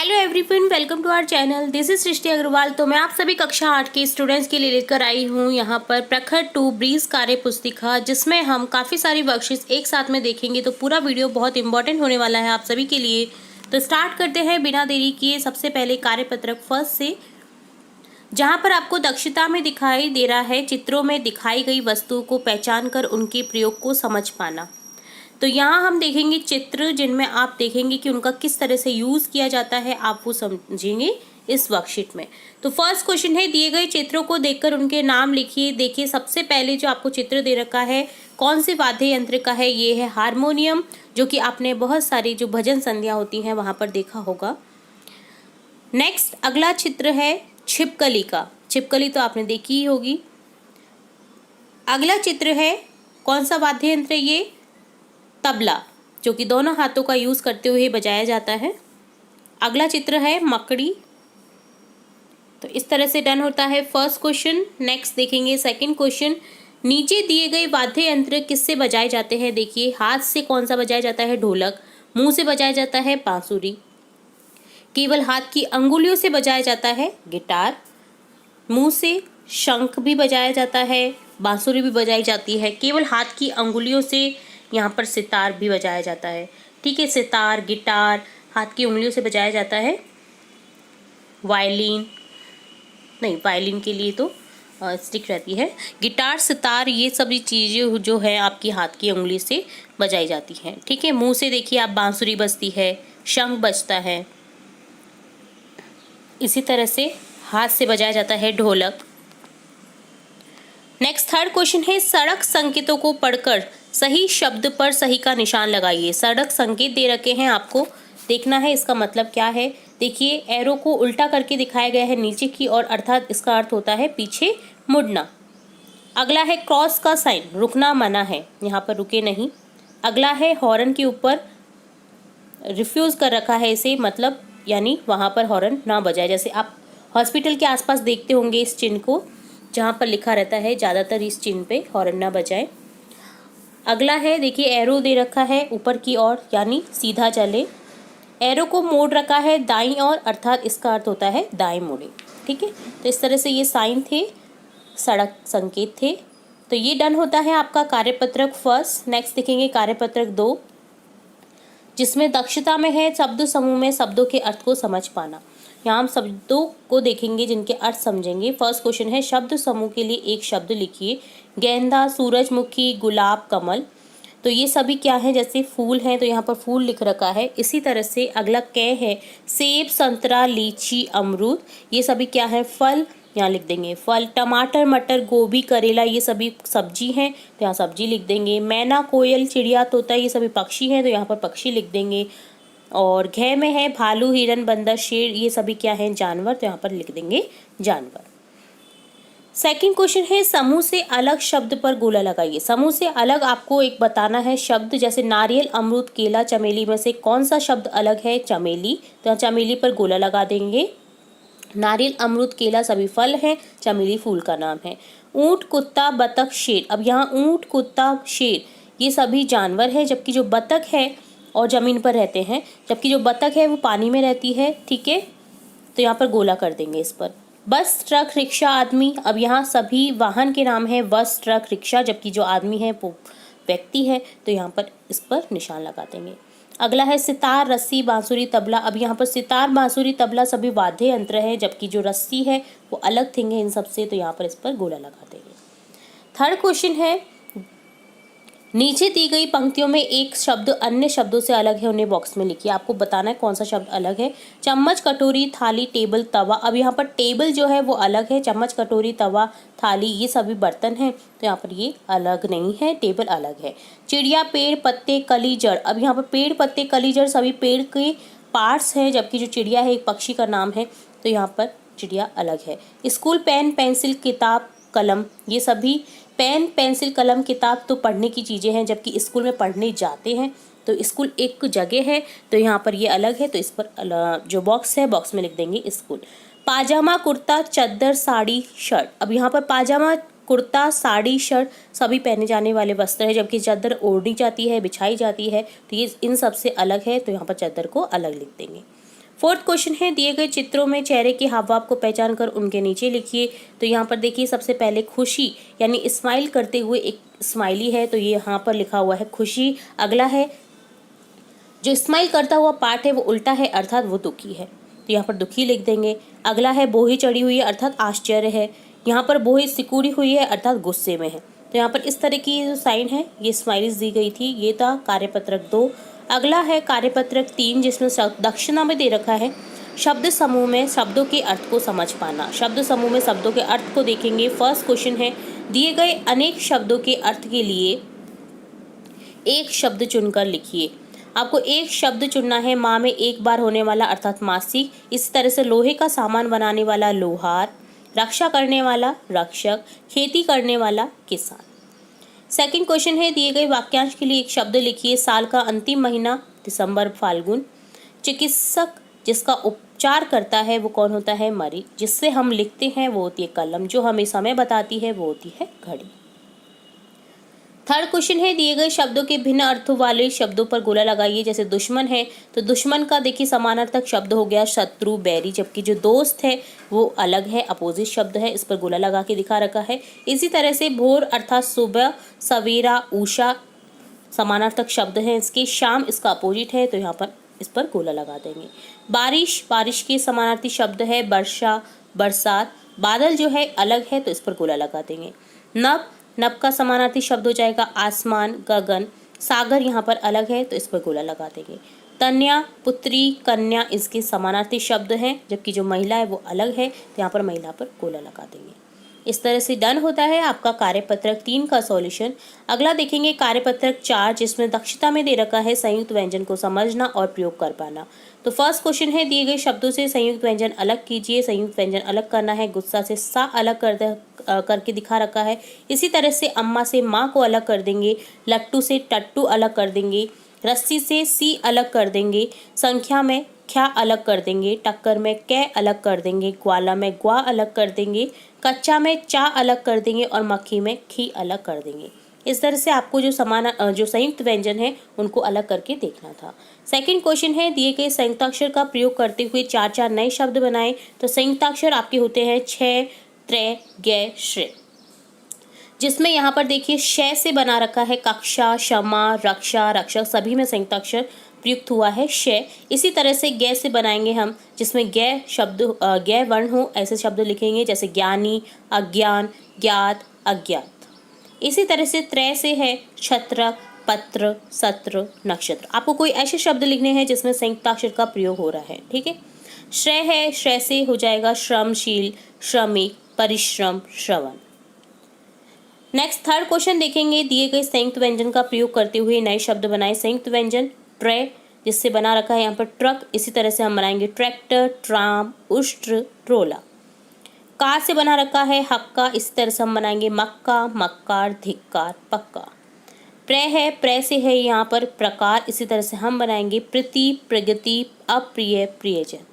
Hello everyone, welcome to our channel. This is Srishti Agarwal. तो मैं आप सभी कक्षा 8 के स्टूडेंट्स के लिए लेकर आई हूँ यहाँ पर प्रखर 2 ब्रीज कार्य पुस्तिका, जिसमें हम काफ़ी सारी वर्कशीट्स एक साथ में देखेंगे। तो पूरा वीडियो बहुत इंपॉर्टेंट होने वाला है आप सभी के लिए। तो स्टार्ट करते हैं बिना देरी किए। सबसे पहले कार्यपत्रक फर्स्ट से, जहाँ पर आपको दक्षता में दिखाई दे रहा है चित्रों में दिखाई गई वस्तुओं को पहचान कर उनके प्रयोग को समझ पाना। तो यहाँ हम देखेंगे चित्र जिनमें आप देखेंगे कि उनका किस तरह से यूज़ किया जाता है, आप वो समझेंगे इस वर्कशीट में। तो फर्स्ट क्वेश्चन है, दिए गए चित्रों को देखकर उनके नाम लिखिए। देखिए सबसे पहले जो आपको चित्र दे रखा है कौन से वाद्य यंत्र का है, ये है हारमोनियम, जो कि आपने बहुत सारी जो भजन संध्या होती हैं वहाँ पर देखा होगा। नेक्स्ट अगला चित्र है छिपकली का। छिपकली तो आपने देखी ही होगी। अगला चित्र है कौन सा वाद्य यंत्र है, ये तबला, जो कि दोनों हाथों का यूज़ करते हुए बजाया जाता है। अगला चित्र है मकड़ी। तो इस तरह से डन होता है फर्स्ट क्वेश्चन। नेक्स्ट देखेंगे सेकंड क्वेश्चन, नीचे दिए गए वाद्य यंत्र किससे बजाए जाते हैं। देखिए हाथ से कौन सा बजाया जाता है, ढोलक। मुंह से बजाया जाता है बांसुरी। केवल हाथ की अंगुलियों से बजाया जाता है गिटार। मुंह से शंख भी बजाया जाता है, बांसुरी भी बजाई जाती है। केवल हाथ की अंगुलियों से यहाँ पर सितार भी बजाया जाता है। ठीक है, सितार, गिटार हाथ की उंगलियों से बजाया जाता है। वायलिन नहीं, वायलिन के लिए तो स्टिक रहती है। गिटार, सितार ये सभी चीज़ें जो है आपकी हाथ की उंगली से बजाई जाती हैं। ठीक है, मुंह से देखिए आप बांसुरी बजती है, शंख बजता है। इसी तरह से हाथ से बजाया जाता है ढोलक। नेक्स्ट थर्ड क्वेश्चन है, सड़क संकेतों को पढ़कर सही शब्द पर सही का निशान लगाइए। सड़क संकेत दे रखे हैं, आपको देखना है इसका मतलब क्या है। देखिए एरो को उल्टा करके दिखाया गया है नीचे की ओर, अर्थात इसका अर्थ होता है पीछे मुड़ना। अगला है क्रॉस का साइन, रुकना मना है, यहाँ पर रुके नहीं। अगला है हॉर्न के ऊपर रिफ्यूज कर रखा है इसे, मतलब यानी वहाँ पर हॉर्न ना बजाए। जैसे आप हॉस्पिटल के आसपास देखते होंगे इस चिन्ह को, जहाँ पर लिखा रहता है ज़्यादातर इस चिन्ह पे हॉर्न ना बजाए। अगला है देखिए एरो दे रखा है ऊपर की ओर, यानी सीधा चले। एरो को मोड़ रखा है दाईं ओर, अर्थात इसका अर्थ होता है दाएं मुड़े। ठीक है, तो इस तरह से ये साइन थे, सड़क संकेत थे। तो ये डन होता है आपका कार्यपत्रक फर्स्ट। नेक्स्ट देखेंगे कार्यपत्रक 2, जिसमें दक्षता में है शब्द समूह में शब्दों के अर्थ को समझ पाना। यहाँ हम शब्दों को देखेंगे जिनके अर्थ समझेंगे। फर्स्ट क्वेश्चन है, शब्द समूह के लिए एक शब्द लिखिए। गेंदा, सूरजमुखी, गुलाब, कमल। तो ये सभी क्या है, जैसे फूल हैं तो यहाँ पर फूल लिख रखा है। इसी तरह से अगला कै है, सेब, संतरा, लीची, अमरूद, ये सभी क्या है, फल, यहाँ लिख देंगे फल। टमाटर, मटर, गोभी, करेला, ये सभी सब्जी हैं तो यहाँ सब्जी लिख देंगे। मैना, कोयल, चिड़िया, तोता, ये सभी पक्षी हैं तो यहाँ पर पक्षी लिख देंगे। और घे में है भालू, हिरन, बंदर, शेर, ये सभी क्या हैं, जानवर, तो यहाँ पर लिख देंगे जानवर। सेकंड क्वेश्चन है, समूह से अलग शब्द पर गोला लगाइए। समूह से अलग आपको एक बताना है शब्द, जैसे नारियल, अमरूद, केला, चमेली में से कौन सा शब्द अलग है, चमेली, तो यहाँ चमेली पर गोला लगा देंगे। नारियल, अमरूद, केला सभी फल हैं, चमेली फूल का नाम है। ऊंट, कुत्ता, बतख, शेर, अब यहाँ ऊंट, कुत्ता, शेर ये सभी जानवर हैं, जबकि जो बतख है और ज़मीन पर रहते हैं, जबकि जो बतख है वो पानी में रहती है। ठीक है, तो यहाँ पर गोला कर देंगे इस पर। बस, ट्रक, रिक्शा, आदमी, अब यहाँ सभी वाहन के नाम है, बस, ट्रक, रिक्शा, जबकि जो आदमी है वो व्यक्ति है तो यहाँ पर इस पर निशान लगा देंगे। अगला है सितार, रस्सी, बांसुरी, तबला, अब यहाँ पर सितार, बांसुरी, तबला सभी वाद्य यंत्र है, जबकि जो रस्सी है वो अलग थिंग है इन सबसे, तो यहाँ पर इस पर गोला लगा देंगे। थर्ड क्वेश्चन है, नीचे दी गई पंक्तियों में एक शब्द अन्य शब्दों से अलग है, उन्हें बॉक्स में लिखिए। आपको बताना है कौन सा शब्द अलग है। चम्मच, कटोरी, थाली, टेबल, तवा, अब यहाँ पर टेबल जो है वो अलग है, चम्मच, कटोरी, तवा, थाली ये सभी बर्तन हैं तो यहाँ पर ये अलग नहीं है, टेबल अलग है। चिड़िया, पेड़, पत्ते, कली, जड़, अब यहाँ पर पेड़, पत्ते, कली, जड़ सभी पेड़ के पार्ट्स हैं, जबकि जो चिड़िया है एक पक्षी का नाम है तो यहाँ पर चिड़िया अलग है। स्कूल, पेन, पेंसिल, किताब, कलम, ये सभी पेन, पेंसिल, कलम, किताब तो पढ़ने की चीज़ें हैं, जबकि स्कूल में पढ़ने जाते हैं तो स्कूल एक जगह है तो यहाँ पर ये अलग है, तो इस पर जो बॉक्स है बॉक्स में लिख देंगे स्कूल। पाजामा, कुर्ता, चद्दर, साड़ी, शर्ट, अब यहाँ पर पाजामा, कुर्ता, साड़ी, शर्ट सभी पहने जाने वाले वस्त्र है, जबकि चद्दर ओढ़ी जाती है, बिछाई जाती है, तो ये इन सब से अलग है तो यहाँ पर चद्दर को अलग लिख देंगे। फोर्थ क्वेश्चन है, दिए गए चित्रों में चेहरे के हाव भाव को पहचान कर उनके नीचे लिखिए। तो यहाँ पर देखिए सबसे पहले खुशी यानी स्माइल करते हुए एक स्माइली है, तो ये यहाँ पर लिखा हुआ है खुशी। अगला है जो स्माइल करता हुआ पार्ट है वो उल्टा है, अर्थात वो दुखी है, तो यहाँ पर दुखी लिख देंगे। अगला है बोही चढ़ी हुई है, अर्थात आश्चर्य है। यहाँ पर बोही सिकुड़ी हुई है, अर्थात गुस्से में है। तो यहाँ पर इस तरह की जो साइन है ये स्माइलीज दी गई थी। ये था कार्यपत्रक 2। अगला है कार्यपत्रक 3, जिसमें दक्षिणा में दे रखा है शब्द समूह में शब्दों के अर्थ को समझ पाना। शब्द समूह में शब्दों के अर्थ को देखेंगे। फर्स्ट क्वेश्चन है, दिए गए अनेक शब्दों के अर्थ के लिए एक शब्द चुनकर लिखिए। आपको एक शब्द चुनना है। माँ में एक बार होने वाला अर्थात मासिक। इसी तरह से लोहे का सामान बनाने वाला लोहार, रक्षा करने वाला रक्षक, खेती करने वाला किसान। सेकंड क्वेश्चन है, दिए गए वाक्यांश के लिए एक शब्द लिखिए। साल का अंतिम महीना दिसंबर फाल्गुन। चिकित्सक जिसका उपचार करता है वो कौन होता है? मरीज। जिससे हम लिखते हैं वो होती है कलम। जो हमें समय बताती है वो होती है घड़ी। थर्ड क्वेश्चन है, दिए गए शब्दों के भिन्न अर्थों वाले शब्दों पर गोला लगाइए। जैसे दुश्मन है तो दुश्मन का देखिए समानार्थक शब्द हो गया शत्रु, बैरी, जबकि जो दोस्त है वो अलग है, अपोजिट शब्द है, इस पर गोला लगा के दिखा रखा है। इसी तरह से भोर अर्थात सुबह, सवेरा, उषा समानार्थक शब्द है इसके। शाम इसका अपोजिट है, तो यहाँ पर इस पर गोला लगा देंगे। बारिश, बारिश के समानार्थी शब्द है वर्षा, बरसात। बादल जो है अलग है, तो इस पर गोला लगा देंगे। नभ, नभ का समानार्थी शब्द हो जाएगा आसमान, गगन। सागर यहाँ पर अलग है, तो इस पर गोला लगा देंगे। कन्या, पुत्री, कन्या इसके समानार्थी शब्द हैं, जबकि जो महिला है वो अलग है, तो यहाँ पर महिला पर गोला लगा देंगे। इस तरह से डन होता है आपका कार्यपत्रक 3 का सॉल्यूशन। अगला देखेंगे कार्यपत्रक 4, जिसमें दक्षता में दे रखा है संयुक्त व्यंजन को समझना और प्रयोग कर पाना। तो फर्स्ट क्वेश्चन है, दिए गए शब्दों से संयुक्त व्यंजन अलग कीजिए। संयुक्त व्यंजन अलग करना है। गुस्सा से सा अलग करके दिखा रखा है। इसी तरह से अम्मा से माँ को अलग कर देंगे। लट्टू से टट्टू अलग कर देंगे। रस्सी से सी अलग कर देंगे। संख्या में ख्या अलग कर देंगे। टक्कर में कै अलग कर देंगे। ग्वाला में ग्वा अलग कर देंगे। कच्चा में चा अलग कर देंगे और मक्खी में खी अलग कर देंगे। इस तरह से आपको जो संयुक्त व्यंजन है उनको अलग करके देखना था। सेकंड क्वेश्चन है, दिए गए संयुक्ताक्षर का प्रयोग करते हुए 4 नए शब्द बनाएं। तो संयुक्ताक्षर आपके होते हैं छ, त्रै, गे, श्रे, जिसमें यहाँ पर देखिए श से बना रखा है कक्षा, क्षमा, रक्षा, रक्षक, सभी में संयुक्ताक्षर प्रयुक्त हुआ है श। इसी तरह से गे से बनाएंगे हम, जिसमें गे शब्द गे वर्ण हो ऐसे शब्द लिखेंगे, जैसे ज्ञानी, अज्ञान, ज्ञात, अज्ञात। इसी तरह से त्रै से है छत्रक, पत्र, सत्र, नक्षत्र। आपको कोई ऐसे शब्द लिखने हैं जिसमें संयुक्ताक्षर का प्रयोग हो रहा है, ठीक है। श्रेय है, श्रेय से हो जाएगा श्रमशील, श्रमिक, परिश्रम, श्रवण। नेक्स्ट थर्ड क्वेश्चन देखेंगे, दिए गए संयुक्त व्यंजन का प्रयोग करते हुए नए शब्द बनाए। संयुक्त व्यंजन ट्रे, जिससे बना रखा है यहाँ पर ट्रक। इसी तरह से हम बनाएंगे ट्रैक्टर, ट्राम, उष्ट्र, ट्रोला। का से बना रखा है हक्का। इसी तरह से हम बनाएंगे मक्का, मक्कार, धिक्कार, पक्का। प्र है, प्र से है यहाँ पर प्रकार। इसी तरह से हम बनाएंगे प्रति, प्रगति, अप्रिय, प्रियजन।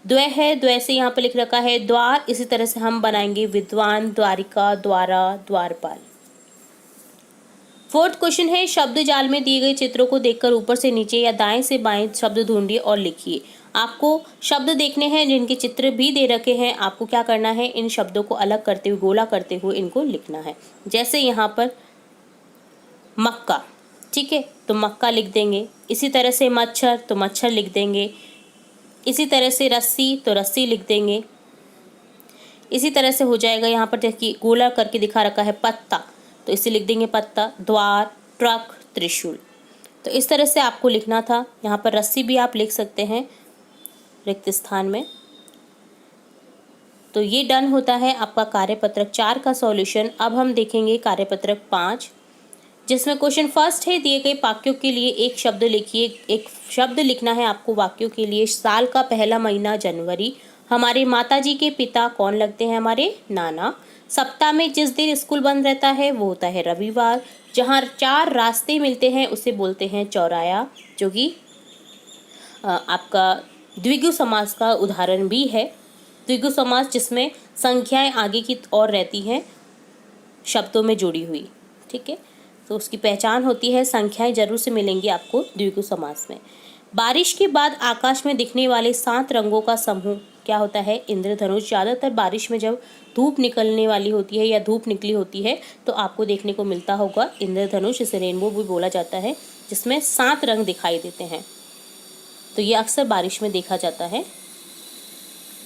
द्वय है, द्वय से यहाँ पर लिख रखा है द्वार। इसी तरह से हम बनाएंगे विद्वान, द्वारिका, द्वारा, द्वारपाल। फोर्थ क्वेश्चन है, शब्द जाल में दिए गए चित्रों को देखकर ऊपर से नीचे या दाएं से बाएं शब्द ढूंढिए और लिखिए। आपको शब्द देखने हैं जिनके चित्र भी दे रखे हैं। आपको क्या करना है, इन शब्दों को अलग करते हुए, गोला करते हुए इनको लिखना है। जैसे यहाँ पर मक्का, ठीक है, तो मक्का लिख देंगे। इसी तरह से मच्छर, तो मच्छर लिख देंगे। इसी तरह से रस्सी, तो रस्सी लिख देंगे। इसी तरह से हो जाएगा, यहाँ पर देखिए गोला करके दिखा रखा है पत्ता, तो इसे लिख देंगे पत्ता। द्वार, ट्रक, त्रिशूल। तो इस तरह से आपको लिखना था। यहाँ पर रस्सी भी आप लिख सकते हैं रिक्त स्थान में। तो ये डन होता है आपका कार्यपत्रक 4 का सॉल्यूशन। अब हम देखेंगे कार्यपत्रक 5, जिसमें क्वेश्चन फर्स्ट है, दिए गए वाक्यों के लिए एक शब्द लिखिए। एक शब्द लिखना है आपको वाक्यों के लिए। साल का पहला महीना जनवरी। हमारे माताजी के पिता कौन लगते हैं? हमारे नाना। सप्ताह में जिस दिन स्कूल बंद रहता है वो होता है रविवार। जहाँ 4 रास्ते मिलते हैं उसे बोलते हैं चौराया, जो कि आपका द्विगु समास का उदाहरण भी है। द्विगु समास जिसमें संख्याएं आगे की ओर रहती हैं शब्दों में जुड़ी हुई, ठीक है, तो उसकी पहचान होती है, संख्याएं जरूर से मिलेंगी आपको द्विगु समास में। बारिश के बाद आकाश में दिखने वाले 7 रंगों का समूह क्या होता है? इंद्रधनुष। ज़्यादातर बारिश में जब धूप निकलने वाली होती है या धूप निकली होती है तो आपको देखने को मिलता होगा इंद्रधनुष, इसे रेनबो भी बोला जाता है, जिसमें 7 रंग दिखाई देते हैं। तो ये अक्सर बारिश में देखा जाता है।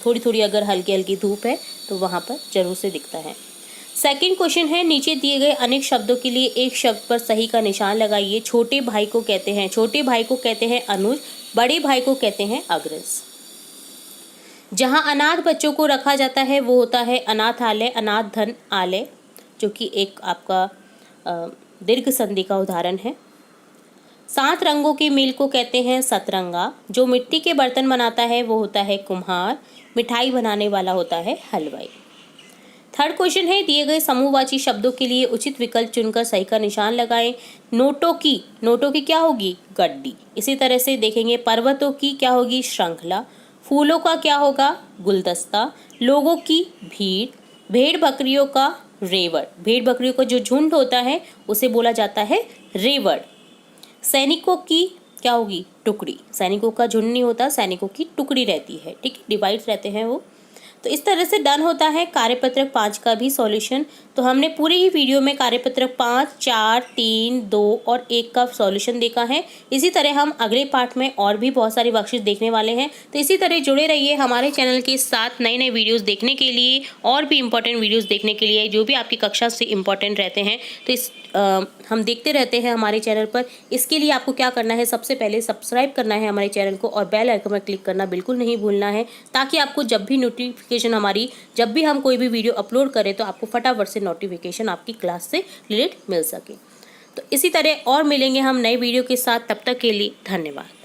थोड़ी थोड़ी अगर हल्की हल्की धूप है तो वहाँ पर जरूर से दिखता है। सेकंड क्वेश्चन है, नीचे दिए गए अनेक शब्दों के लिए एक शब्द पर सही का निशान लगाइए। छोटे भाई को कहते हैं, छोटे भाई को कहते हैं अनुज, बड़े भाई को कहते हैं अग्रज। जहाँ अनाथ बच्चों को रखा जाता है वो होता है अनाथालय, अनाथ धन आलय, जो कि एक आपका दीर्घ संधि का उदाहरण है। 7 रंगों के मेल को कहते हैं सतरंगा। जो मिट्टी के बर्तन बनाता है वो होता है कुम्हार। मिठाई बनाने वाला होता है हलवाई। थर्ड क्वेश्चन है, दिए गए समूहवाची शब्दों के लिए उचित विकल्प चुनकर सही का निशान लगाएं। नोटों की क्या होगी? गड्डी। इसी तरह से देखेंगे, पर्वतों की क्या होगी? श्रृंखला। फूलों का क्या होगा? गुलदस्ता। लोगों की भीड़। भेड़ बकरियों का रेवड़। भेड़ बकरियों का जो झुंड होता है उसे बोला जाता है रेवड़। सैनिकों की क्या होगी? टुकड़ी। सैनिकों का झुंड नहीं होता, सैनिकों की टुकड़ी रहती है, ठीक है, डिवाइड रहते हैं वो। तो इस तरह से डन होता है कार्यपत्रक 5 का भी सॉल्यूशन। तो हमने पूरी ही वीडियो में कार्यपत्रक 5, 4, 3, 2 और 1 का सॉल्यूशन देखा है। इसी तरह हम अगले पार्ट में और भी बहुत सारी वर्कशीट देखने वाले हैं। तो इसी तरह जुड़े रहिए हमारे चैनल के साथ नए नए वीडियोज़ देखने के लिए और भी इम्पोर्टेंट वीडियोज़ देखने के लिए, जो भी आपकी कक्षा से इम्पोर्टेंट रहते हैं। तो हम देखते रहते हैं हमारे चैनल पर। इसके लिए आपको क्या करना है, सबसे पहले सब्सक्राइब करना है हमारे चैनल को और बेल आइकन पर क्लिक करना बिल्कुल नहीं भूलना है, ताकि आपको जब भी नोटिफिकेशन हमारी, जब भी हम कोई भी वीडियो अपलोड करें तो आपको फटाफट से नोटिफिकेशन आपकी क्लास से रिलेटेड मिल सके। तो इसी तरह और मिलेंगे हम नए वीडियो के साथ, तब तक के लिए धन्यवाद।